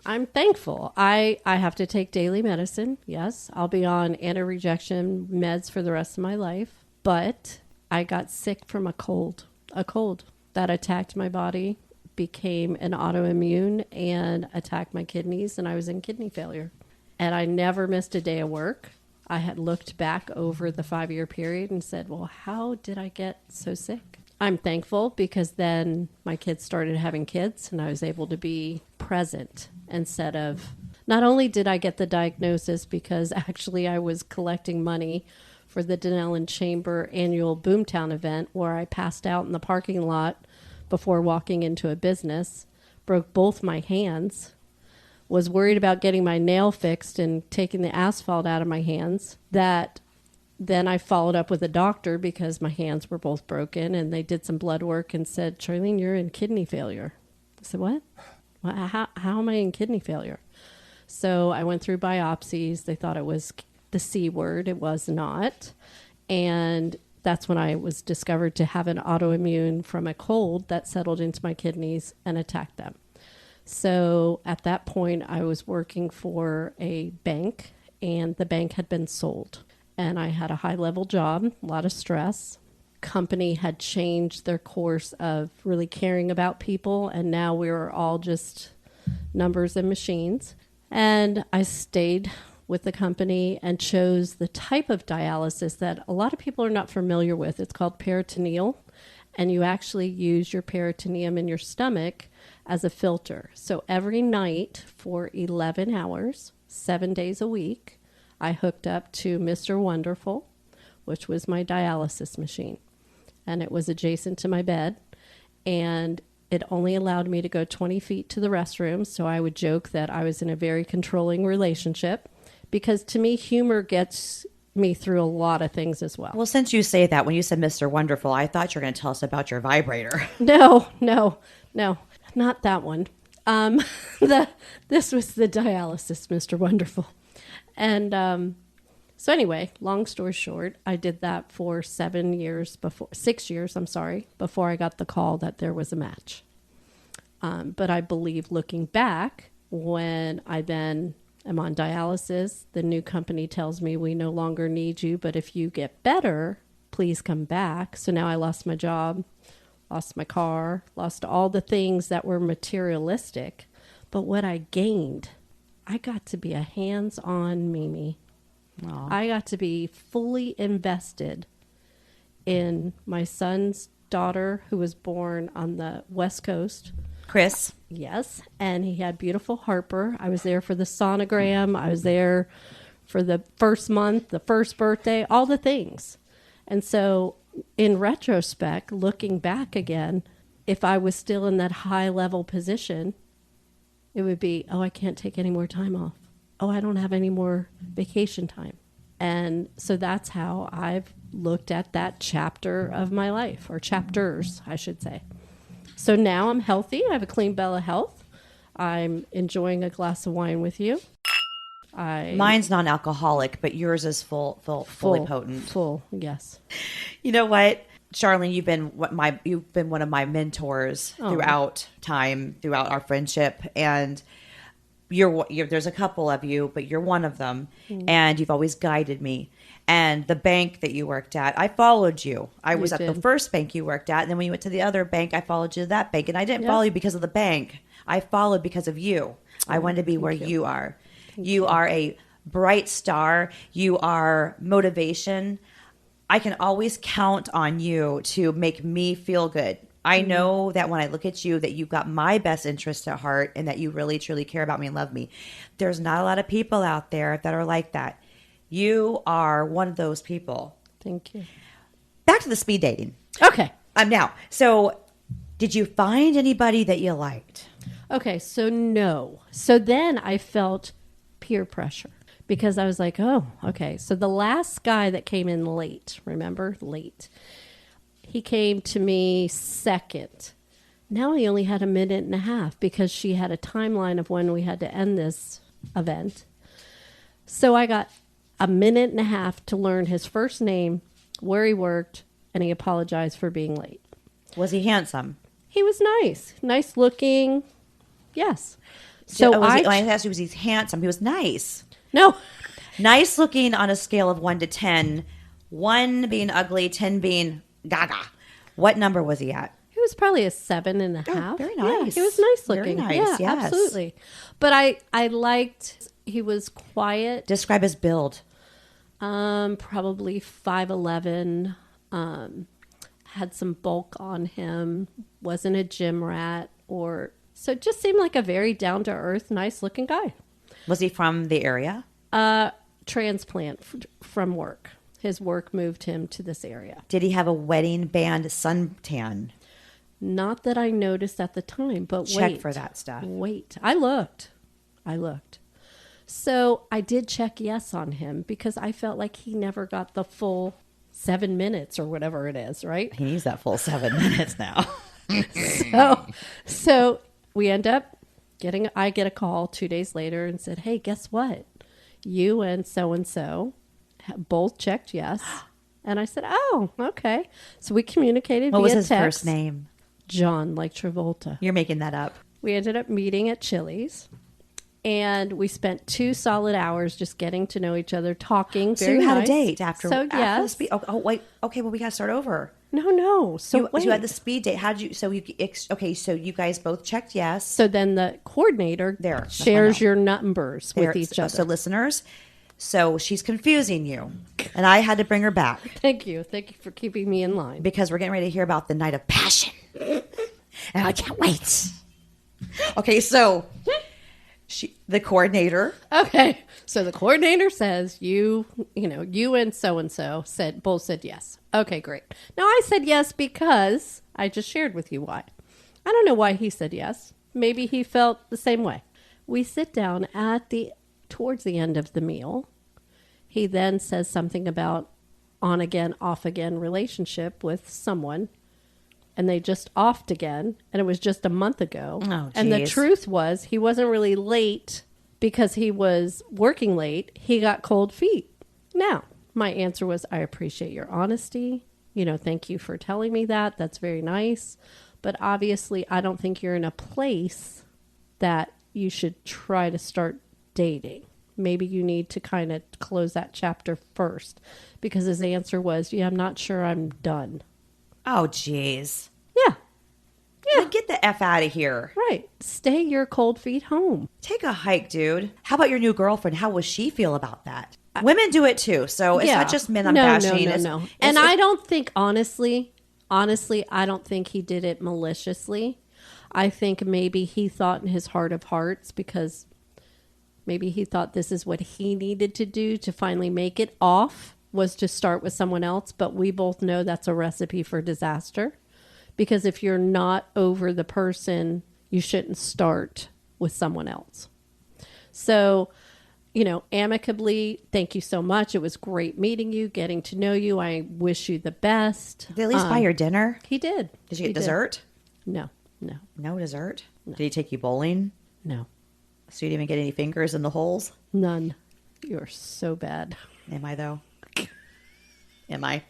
I'm thankful. I have to take daily medicine. Yes, I'll be on anti-rejection meds for the rest of my life. But I got sick from a cold. A cold that attacked my body, became an autoimmune, and attacked my kidneys, and I was in kidney failure. And I never missed a day of work. I had looked back over the 5-year period and said, well, how did I get so sick? I'm thankful because then my kids started having kids and I was able to be present instead of, not only did I get the diagnosis because actually I was collecting money for the Denellen Chamber annual Boomtown event where I passed out in the parking lot before walking into a business, broke both my hands, was worried about getting my nail fixed and taking the asphalt out of my hands, that then I followed up with a doctor because my hands were both broken, and they did some blood work and said, Charlene, you're in kidney failure. I said, what? How am I in kidney failure? So I went through biopsies. They thought it was the C word. It was not. And that's when I was discovered to have an autoimmune from a cold that settled into my kidneys and attacked them. So at that point, I was working for a bank, and the bank had been sold. And I had a high-level job, a lot of stress. Company had changed their course of really caring about people, and now we were all just numbers and machines. And I stayed with the company and chose the type of dialysis that a lot of people are not familiar with. It's called peritoneal, and you actually use your peritoneum in your stomach as a filter. So every night for 11 hours, 7 days a week, I hooked up to Mr. Wonderful, which was my dialysis machine. And it was adjacent to my bed. And it only allowed me to go 20 feet to the restroom. So I would joke that I was in a very controlling relationship. Because to me, humor gets me through a lot of things as well. Well, since you say that, when you said Mr. Wonderful, I thought you were going to tell us about your vibrator. No, not that one. This was the dialysis, Mr. Wonderful. And so anyway, long story short, I did that for 6 years, before I got the call that there was a match. But I believe looking back, when I then am on dialysis, the new company tells me we no longer need you, but if you get better, please come back. So now I lost my job, lost my car, lost all the things that were materialistic. But what I gained, I got to be a hands-on Mimi. Aww. I got to be fully invested in my son's daughter, who was born on the West Coast. Chris. Yes, and he had beautiful Harper. I was there for the sonogram. I was there for the first month, the first birthday, all the things. And so in retrospect, looking back again, if I was still in that high-level position, it would be, oh, I can't take any more time off. Oh, I don't have any more vacation time. And so that's how I've looked at that chapter of my life, or chapters, I should say. So now I'm healthy. I have a clean bill of health. I'm enjoying a glass of wine with you. Mine's non-alcoholic, but yours is fully potent. Full, yes. You know what, Charlene, you've been one of my mentors throughout our friendship, and you're there's a couple of you, but you're one of them, and you've always guided me. And the bank that you worked at, I followed you. I was at the first bank you worked at, and then when you went to the other bank, I followed you to that bank. And I didn't follow you because of the bank. I followed because of you. I wanted to be where you are. You are a bright star. You are motivation. I can always count on you to make me feel good. I know that when I look at you, that you've got my best interest at heart, and that you really, truly care about me and love me. There's not a lot of people out there that are like that. You are one of those people. Thank you. Back to the speed dating. Okay. Now, so did you find anybody that you liked? Okay, so no. So then I felt peer pressure because I was like, oh, okay. So the last guy that came in late, remember? Late. He came to me second. Now he only had a minute and a half because she had a timeline of when we had to end this event. So I got a minute and a half to learn his first name, where he worked, and he apologized for being late. Was he handsome? He was nice looking. Yes. So So I asked you, was he handsome? He was nice. no, Nice looking on a scale of 1 to 10. 1 being ugly, 10 being gaga. What number was he at? he was probably a 7.5. very Yeah, nice. he was nice Very looking. nice, Yeah, yes. absolutely. But I liked, he was quiet. Describe his build. Probably 5'11", had some bulk on him, wasn't a gym rat, so just seemed like a very down to earth, nice looking guy. Was he from the area? Transplant from work. His work moved him to this area. Did he have a wedding band suntan? Not that I noticed at the time, but Check for that stuff. Wait, I looked. So I did check yes on him because I felt like he never got the full 7 minutes or whatever it is, right? He needs that full 7 minutes now. So we end up I get a call 2 days later and said, hey, guess what? You and so both checked yes. And I said, oh, okay. So we communicated What via was his text. first name? John, like Travolta. You're making that up. We ended up meeting at Chili's. And we spent 2 solid hours just getting to know each other, talking. So Very you had nice. a date after. So after yes. the speed. Oh wait. Okay, well we got to start over. No. So wait. You had the speed date. How did you? So you guys both checked yes. So then the coordinator That's shares what I know. your numbers with each other. So listeners, so she's confusing you, and I had to bring her back Thank you for keeping me in line. because we're getting ready to hear about the night of passion, and I can't wait. Okay, so the coordinator. Okay. So the coordinator says you and so both said yes. Okay, great. Now I said yes because I just shared with you why. I don't know why he said yes. Maybe he felt the same way. We sit down towards the end of the meal. He then says something about on again, off again relationship with someone. And they just offed again. And it was just a month ago. Oh, and the geez. truth was he wasn't really late because he was working late. He got cold feet. Now, my answer was, I appreciate your honesty. Thank you for telling me that. That's very nice. But obviously, I don't think you're in a place that you should try to start dating. Maybe you need to kind of close that chapter first. Because his answer was, yeah, I'm not sure I'm done. Oh, jeez. Yeah. Yeah. Get the F out of here. Right. Stay your cold feet home. Take a hike, dude. How about your new girlfriend? How will she feel about that? Women do it too, so it's not just men I'm bashing. No. And I don't think, honestly, I don't think he did it maliciously. I think maybe he thought in his heart of hearts, because maybe he thought this is what he needed to do to finally make it off, was to start with someone else. But we both know that's a recipe for disaster, because if you're not over the person, you shouldn't start with someone else. So, amicably, thank you so much. It was great meeting you, getting to know you. I wish you the best. Did he at least buy your dinner? He did. Did you get dessert? No. No dessert? No. Did he take you bowling? No. So you didn't even get any fingers in the holes? None. You're so bad. Am I, though? Am I?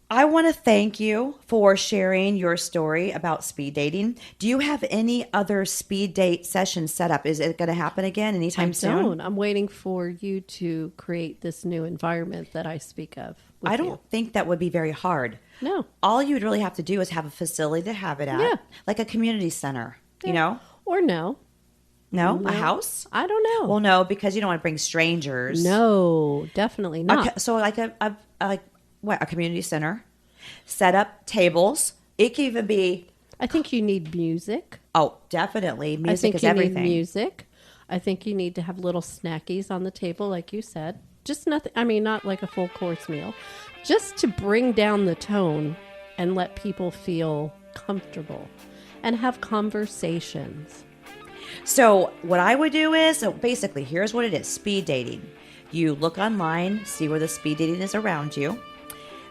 I want to thank you for sharing your story about speed dating. Do you have any other speed date sessions set up? Is it going to happen again anytime soon? I'm waiting for you to create this new environment that I speak of. I don't think that would be very hard. No. All you would really have to do is have a facility to have it at. Yeah. Like a community center, you know? Or no. No? A house? I don't know. Well, no, because you don't want to bring strangers. No, definitely not. So like a community center, set up tables. It can even be. I think you need music. Oh, definitely. Music I think is you everything. need music. I think you need to have little snackies on the table, like you said. Just nothing. I mean, not like a full course meal. Just to bring down the tone and let people feel comfortable and have conversations. So what I would do is, so basically, here's what it is. Speed dating. You look online, see where the speed dating is around you.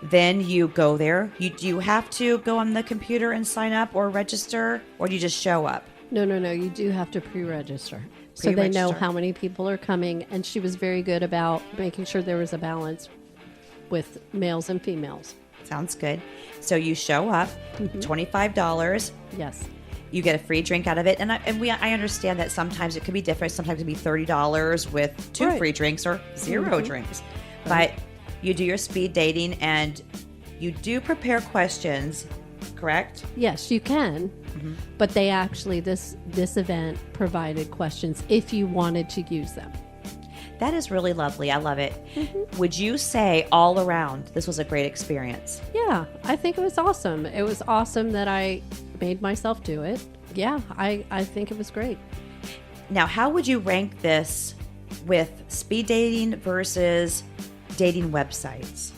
Then you go there. Do you have to go on the computer and sign up or register, or do you just show up? No. You do have to pre-register. So they know how many people are coming. And she was very good about making sure there was a balance with males and females. Sounds good. So you show up, $25. Yes. You get a free drink out of it. And I understand that sometimes it could be different. Sometimes it could be $30 with 2 Right. free drinks or 0 drinks. But you do your speed dating and you do prepare questions, correct? Yes, you can. But they actually, this event provided questions if you wanted to use them. That is really lovely. I love it. Would you say all around this was a great experience? Yeah, I think it was awesome. It was awesome that I made myself do it. Yeah, I think it was great. Now, how would you rank this with speed dating versus dating websites?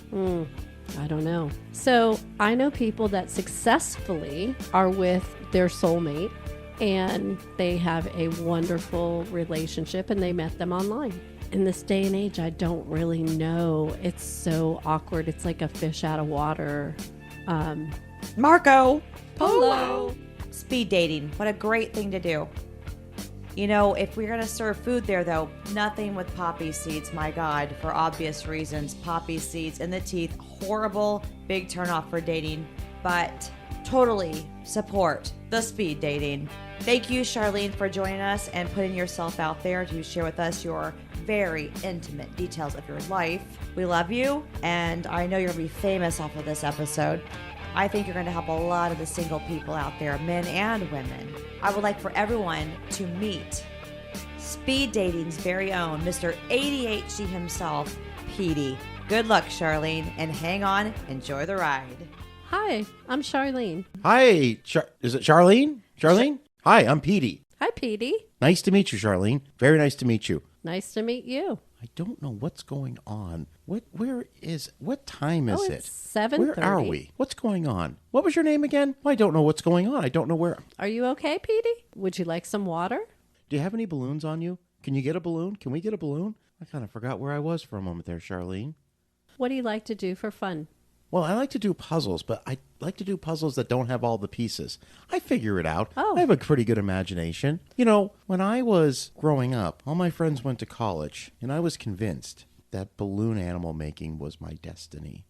I don't know. So I know people that successfully are with their soulmate and they have a wonderful relationship and they met them online. In this day and age, I don't really know. It's so awkward. It's like a fish out of water. Marco! Polo! Speed dating. What a great thing to do. You know, if we're going to serve food there, though, nothing with poppy seeds. My God, for obvious reasons. Poppy seeds in the teeth. Horrible, big turnoff for dating. But totally support the speed dating. Thank you, Charlene, for joining us and putting yourself out there to share with us your very intimate details of your life. We love you, and I know you're going to be famous off of this episode. I think you're going to help a lot of the single people out there, men and women. I would like for everyone to meet speed dating's very own Mr. ADHD himself, Petey. Good luck, Charlene, and hang on, enjoy the ride. Hi, I'm Charlene. Hi, is it Charlene? Charlene? Hi, I'm Petey. Hi, Petey. Nice to meet you, Charlene. Very nice to meet you. Nice to meet you. I don't know what's going on. What time is It's it? 7:30. Where are we? What's going on? What was your name again? I don't know what's going on. I don't know where. Are you okay, Petey? Would you like some water? Do you have any balloons on you? Can you get a balloon? Can we get a balloon? I kind of forgot where I was for a moment there, Charlene. What do you like to do for fun? Well, I like to do puzzles, but I like to do puzzles that don't have all the pieces. I figure it out. Oh. I have a pretty good imagination. You know, when I was growing up, all my friends went to college, and I was convinced that balloon animal making was my destiny.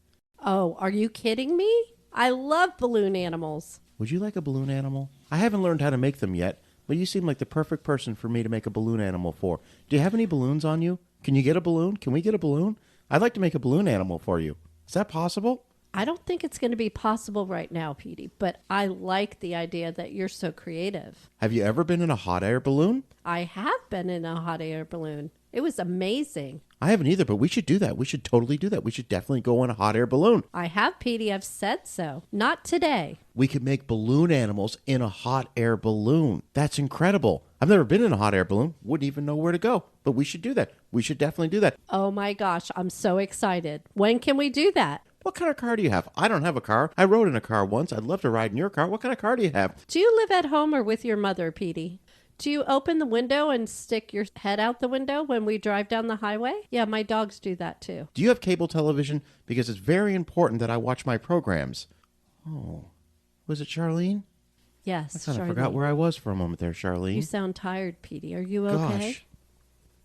Oh, are you kidding me? I love balloon animals. Would you like a balloon animal? I haven't learned how to make them yet, but you seem like the perfect person for me to make a balloon animal for. Do you have any balloons on you? Can you get a balloon? Can we get a balloon? I'd like to make a balloon animal for you. Is that possible? I don't think it's going to be possible right now, Petey, but I like the idea that you're so creative. Have you ever been in a hot air balloon? I have been in a hot air balloon. It was amazing. I haven't either, but we should do that. We should totally do that. We should definitely go in a hot air balloon. I have, Petey. I've said so. Not today. We could make balloon animals in a hot air balloon. That's incredible. I've never been in a hot air balloon. Wouldn't even know where to go. But we should do that. We should definitely do that. Oh my gosh, I'm so excited. When can we do that? What kind of car do you have? I don't have a car. I rode in a car once. I'd love to ride in your car. What kind of car do you have? Do you live at home or with your mother, Petey? Do you open the window and stick your head out the window when we drive down the highway? Yeah, my dogs do that too. Do you have cable television? Because it's very important that I watch my programs. Oh, was it Charlene? Yes, I kind of forgot where I was for a moment there, Charlene. You sound tired, Petey. Are you okay? Gosh.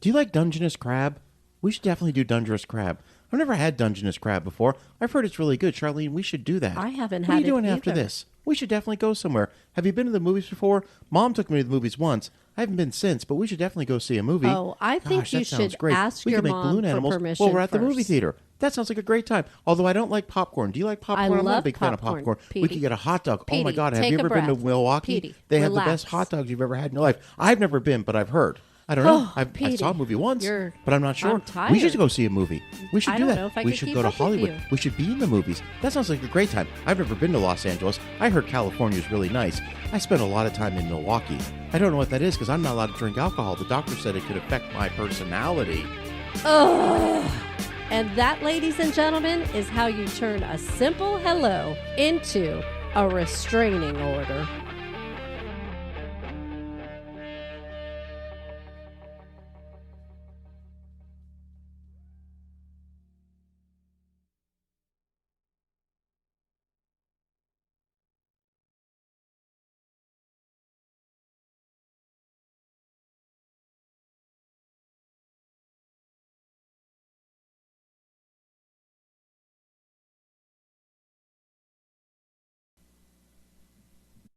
Do you like Dungeness crab? We should definitely do Dungeness crab. I've never had Dungeness crab before. I've heard it's really good. Charlene, we should do that. I haven't What are had you doing it after either. this? We should definitely go somewhere. Have you been to the movies before? Mom took me to the movies once. I haven't been since, but we should definitely go see a movie. Oh, I think Gosh, you that sounds should great. ask we your could make mom balloon for animals permission while we're at the movie first. theater. That sounds like a great time. Although I don't like popcorn. Do you like popcorn? I'm not a love big fan of popcorn, popcorn. We Petey. could get a hot dog. Oh my Petey, God, have take you a ever been to breath. Milwaukee? Petey, They have the relax. best hot dogs you've ever had in your life. I've never been, but I've heard. I don't know. Oh, I Petey, saw a movie once, you're- but I'm not sure. I'm tired. We should go see a movie. We should I do don't that. know if I we could should keep go to up with Hollywood. you. We should be in the movies. That sounds like a great time. I've never been to Los Angeles. I heard California is really nice. I spent a lot of time in Milwaukee. I don't know what that is because I'm not allowed to drink alcohol. The doctor said it could affect my personality. Ugh. And that, ladies and gentlemen, is how you turn a simple hello into a restraining order.